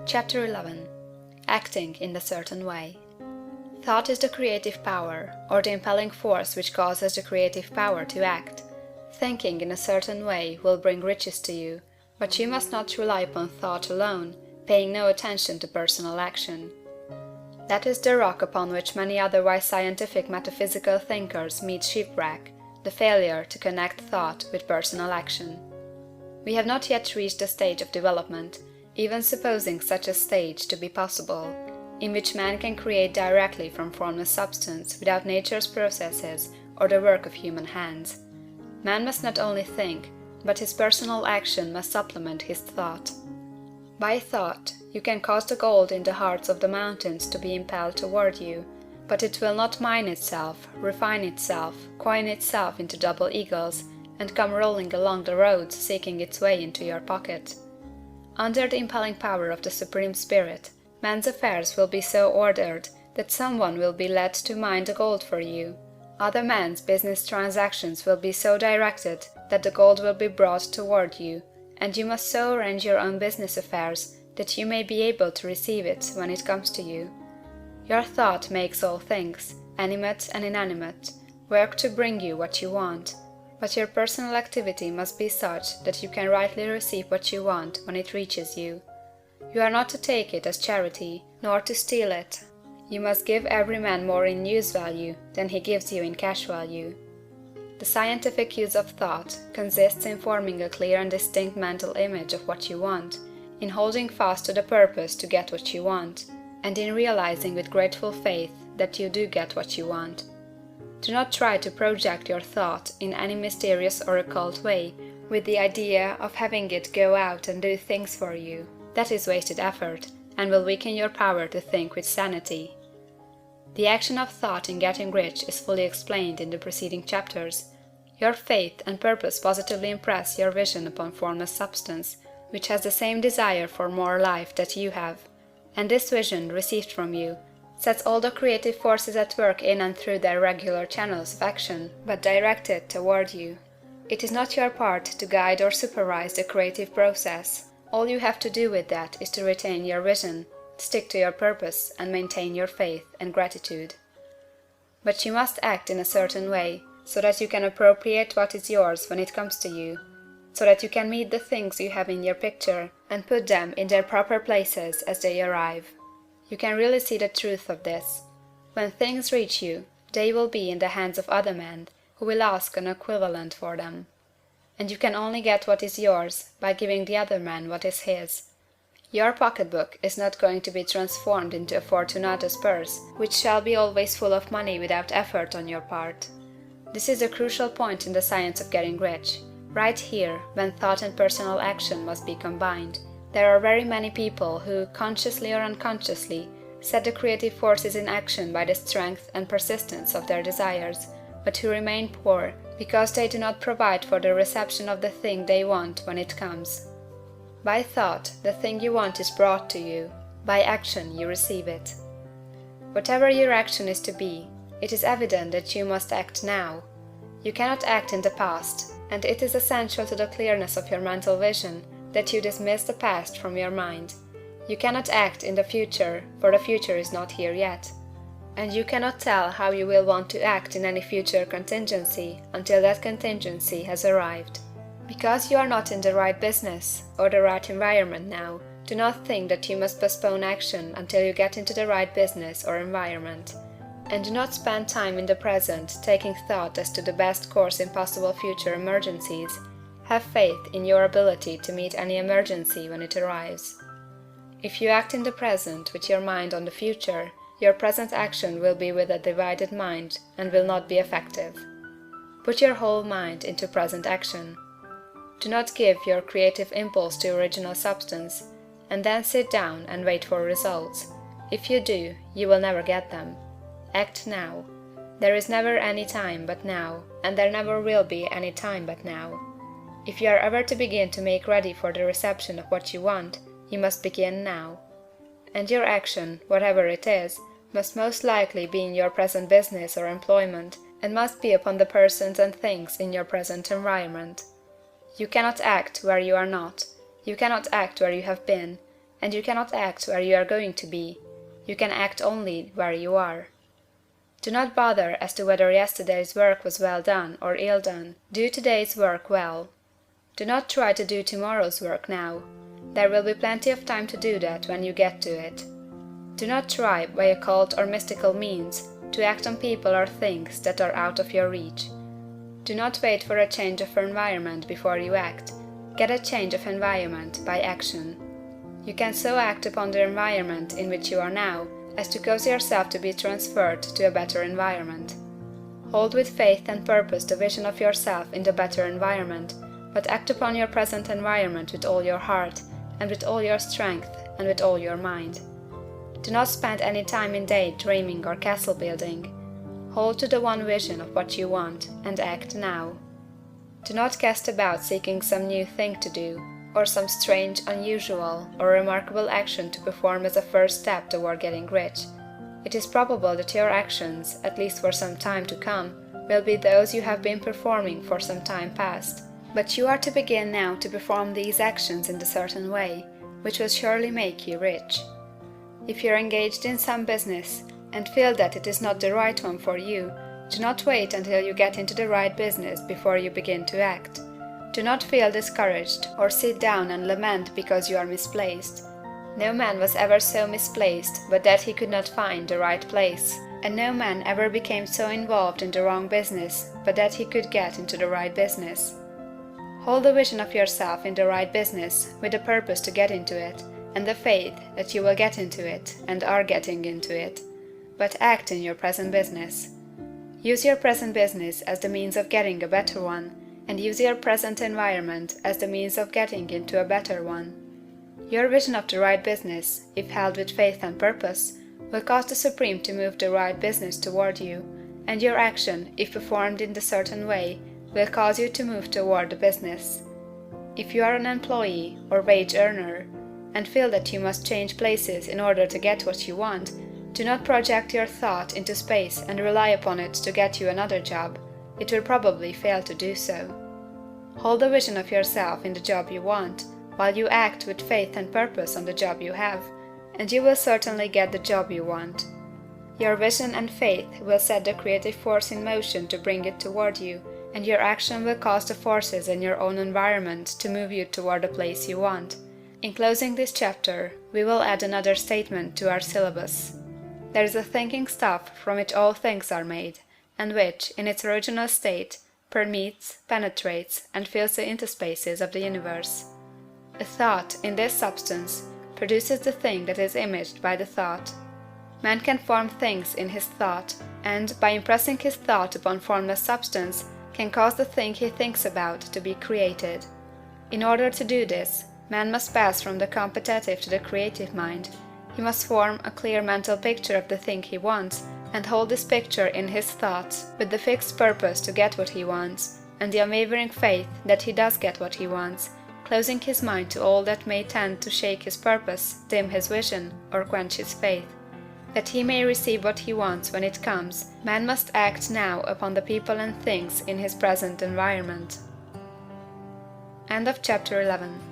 Chapter 11. Acting in a Certain Way. Thought is the creative power, or the impelling force which causes the creative power to act. Thinking in a certain way will bring riches to you, but you must not rely upon thought alone, paying no attention to personal action. That is the rock upon which many otherwise scientific metaphysical thinkers meet shipwreck, the failure to connect thought with personal action. We have not yet reached the stage of development, even supposing such a stage to be possible, in which man can create directly from formless substance without nature's processes or the work of human hands. Man must not only think, but his personal action must supplement his thought. By thought, you can cause the gold in the hearts of the mountains to be impelled toward you, but it will not mine itself, refine itself, coin itself into double eagles, and come rolling along the roads seeking its way into your pocket. Under the impelling power of the Supreme Spirit, man's affairs will be so ordered that someone will be led to mine the gold for you. Other men's business transactions will be so directed that the gold will be brought toward you, and you must so arrange your own business affairs that you may be able to receive it when it comes to you. Your thought makes all things, animate and inanimate, work to bring you what you want, but your personal activity must be such that you can rightly receive what you want when it reaches you. You are not to take it as charity, nor to steal it. You must give every man more in use value than he gives you in cash value. The scientific use of thought consists in forming a clear and distinct mental image of what you want, in holding fast to the purpose to get what you want, and in realizing with grateful faith that you do get what you want. Do not try to project your thought in any mysterious or occult way, with the idea of having it go out and do things for you. That is wasted effort, and will weaken your power to think with sanity. The action of thought in getting rich is fully explained in the preceding chapters. Your faith and purpose positively impress your vision upon formless substance, which has the same desire for more life that you have, and this vision, received from you, sets all the creative forces at work in and through their regular channels of action, but directed toward you. It is not your part to guide or supervise the creative process. All you have to do with that is to retain your vision, stick to your purpose, and maintain your faith and gratitude. But you must act in a certain way, so that you can appropriate what is yours when it comes to you, so that you can meet the things you have in your picture, and put them in their proper places as they arrive. You can really see the truth of this. When things reach you, they will be in the hands of other men, who will ask an equivalent for them. And you can only get what is yours by giving the other man what is his. Your pocketbook is not going to be transformed into a Fortunatus purse, which shall be always full of money without effort on your part. This is a crucial point in the science of getting rich. Right here, when thought and personal action must be combined, there are very many people who, consciously or unconsciously, set the creative forces in action by the strength and persistence of their desires, but who remain poor because they do not provide for the reception of the thing they want when it comes. By thought, the thing you want is brought to you. By action, you receive it. Whatever your action is to be, it is evident that you must act now. You cannot act in the past, and it is essential to the clearness of your mental vision that you dismiss the past from your mind. You cannot act in the future, for the future is not here yet. And you cannot tell how you will want to act in any future contingency until that contingency has arrived. Because you are not in the right business or the right environment now, do not think that you must postpone action until you get into the right business or environment. And do not spend time in the present taking thought as to the best course in possible future emergencies. Have faith in your ability to meet any emergency when it arrives. If you act in the present with your mind on the future, your present action will be with a divided mind and will not be effective. Put your whole mind into present action. Do not give your creative impulse to original substance, and then sit down and wait for results. If you do, you will never get them. Act now. There is never any time but now, and there never will be any time but now. If you are ever to begin to make ready for the reception of what you want, you must begin now. And your action, whatever it is, must most likely be in your present business or employment, and must be upon the persons and things in your present environment. You cannot act where you are not. You cannot act where you have been, and you cannot act where you are going to be. You can act only where you are. Do not bother as to whether yesterday's work was well done or ill done. Do today's work well. Do not try to do tomorrow's work now. There will be plenty of time to do that when you get to it. Do not try, by occult or mystical means, to act on people or things that are out of your reach. Do not wait for a change of environment before you act. Get a change of environment by action. You can so act upon the environment in which you are now as to cause yourself to be transferred to a better environment. Hold with faith and purpose the vision of yourself in the better environment, but act upon your present environment with all your heart, and with all your strength, and with all your mind. Do not spend any time in daydreaming or castle building. Hold to the one vision of what you want, and act now. Do not cast about seeking some new thing to do, or some strange, unusual, or remarkable action to perform as a first step toward getting rich. It is probable that your actions, at least for some time to come, will be those you have been performing for some time past. But you are to begin now to perform these actions in a certain way, which will surely make you rich. If you are engaged in some business, and feel that it is not the right one for you, do not wait until you get into the right business before you begin to act. Do not feel discouraged, or sit down and lament because you are misplaced. No man was ever so misplaced but that he could not find the right place, and no man ever became so involved in the wrong business but that he could get into the right business. Hold the vision of yourself in the right business with the purpose to get into it, and the faith that you will get into it and are getting into it. But act in your present business. Use your present business as the means of getting a better one, and use your present environment as the means of getting into a better one. Your vision of the right business, if held with faith and purpose, will cause the Supreme to move the right business toward you, and your action, if performed in the certain way, will cause you to move toward the business. If you are an employee or wage earner, and feel that you must change places in order to get what you want, do not project your thought into space and rely upon it to get you another job. It will probably fail to do so. Hold the vision of yourself in the job you want, while you act with faith and purpose on the job you have, and you will certainly get the job you want. Your vision and faith will set the creative force in motion to bring it toward you, and your action will cause the forces in your own environment to move you toward the place you want. In closing this chapter, we will add another statement to our syllabus. There is a thinking stuff from which all things are made, and which, in its original state, permeates, penetrates, and fills the interspaces of the universe. A thought, in this substance, produces the thing that is imaged by the thought. Man can form things in his thought, and, by impressing his thought upon formless substance, can cause the thing he thinks about to be created. In order to do this, man must pass from the competitive to the creative mind. He must form a clear mental picture of the thing he wants, and hold this picture in his thoughts with the fixed purpose to get what he wants, and the unwavering faith that he does get what he wants, closing his mind to all that may tend to shake his purpose, dim his vision, or quench his faith. That he may receive what he wants when it comes, man must act now upon the people and things in his present environment. End of chapter 11.